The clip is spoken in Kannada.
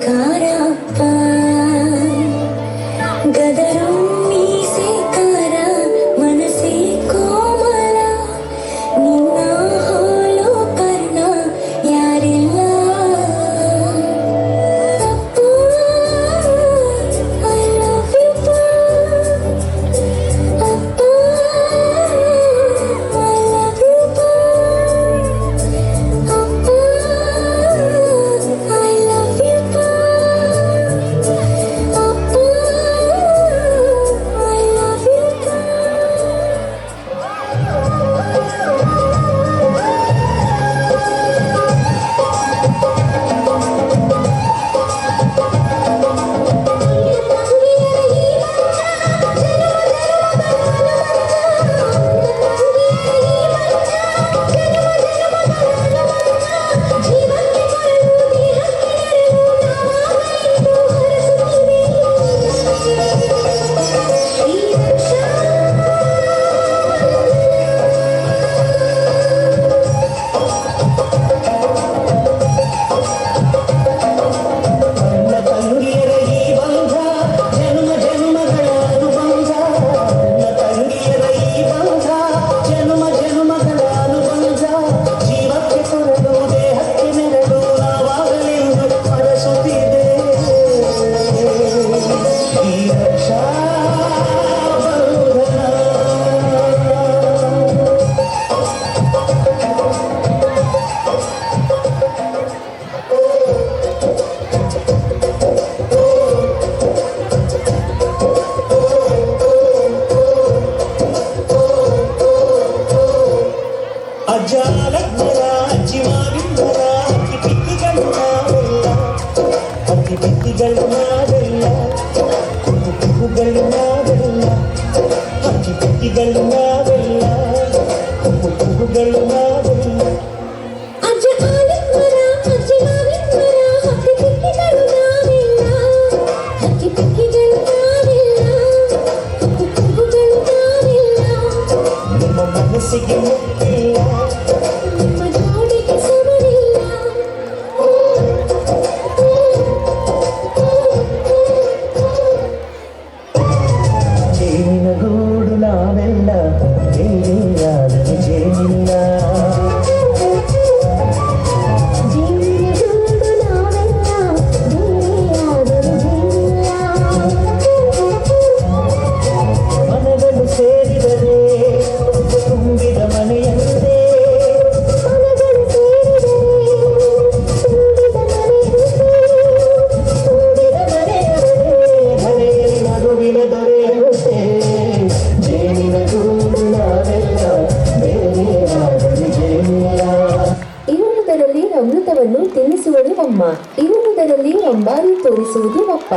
ಅಲಂಕಾರ ಗದರು ಮೀಸೆ ಕಾರ ಮನಸ್ಸೇ ಕೋಮಲ ನಿನ್ನ ಹೋಲೋ ಕರ್ಣ ಯಾರಿಲ್ಲ I love you ಅಪ್ಪ I love you ಅಪ್ಪ I love you ಅಪ್ಪ I love you ನನ್ನ ತಂಗಿಯರ ಈ ಬಂಧ ಜನ್ಮ ಜನ್ಮಗಳ ಅನುಬಂಧ ನನ್ನ ತಂಗಿಯರ ಈ ಬಂಧ ಜನ್ಮ ಜನ್ಮಗಳ ಅನುಬಂಧ ಜೀವಕ್ಕೆ ಕೊರಡು ದೇಹಕ್ಕೆ ನೆರಳು ನಾವಾಗಲೆಂದು ಹರಸುತ್ತಿದೆ ಈ ರಕ್ಷಾ ಬಂಧನ ಅಜ್ಜಾಲಕ್ಕರ ಅಜ್ಜಿ ಮಾವಿಂದರ ಅಕ್ಕಿ ಪಿಕ್ಕಿಗಳು ನಾವೆಲ್ಲ ಅಕ್ಕಿ ಪಿಕ್ಕಿಗಳು ನಾವೆಲ್ಲ ಕುಹು ಕುಹುಗಳು ನಾವೆಲ್ಲ ಅಕ್ಕಿ ಪಿಕ್ಕಿಗಳು ನಾವೆಲ್ಲ ಕುಹು ಕುಹುಗಳು ನಾವೆಲ್ಲ ಅಜ್ಜ ಆಲಿಂಗರ ಅಜ್ಜಿ ಮಾವಿಂಗರ ಹಕ್ಕಿ ಪಿಕ್ಕಿಗಳು ನಾವಿಲ್ಲ ಹಕ್ಕಿ ಪಿಕ್ಕಿಗಳು ನಾವಿಲ್ಲ ಕುಹು ಕುಹುಗಳು ನಾವಿಲ್ಲ ನಿಮ್ಮ ಮನಸ್ಸಿಗೆ ಮುಟ್ಟಿಲ್ಲ ನಿಮ್ಮ ಜೋಡಿಗೆ ಸಮರಿಲ್ಲ ಜೇನಿನ ಗೂಡು ನಾವೆಲ್ಲ ಬೇರೆಯಾದರೆ ಜೇನಿಲ್ಲ ಜೀವನ ಗೂಡು ನಾವೆಲ್ಲ ಬೇರೆಯಾದರೂ ಜೀವಿಲ್ಲ ಮನಗಳು ಸೇರಿದರೆ ತುಂಬಿದ ಮನೆಯಂತೆ ಮನಗಳು ಸೇರಿದರೆ ತುಂಬಿದ ಮನೆಯಂತೆ ತುಂಬಿದ ಮನೆಯಂತೆ ಮನೆಯಲ್ಲಿ ನಗುವಿನ ದೊರೆಯುತ್ತೆ ಜೇನಿನ ಗೂಡು ನಾವೆಲ್ಲ ಬೇರೆಯಾದರೆ ಜೇನಿಲ್ಲ ಇರುವುದರಲ್ಲಿ ಅಮೃತವನ್ನು ತಿನ್ನಿಸುವಳು ಅಮ್ಮ, ಇರುವುದರಲ್ಲಿ ಅಂಬಾರಿ ತೋರಿಸುವುದು ಅಪ್ಪ.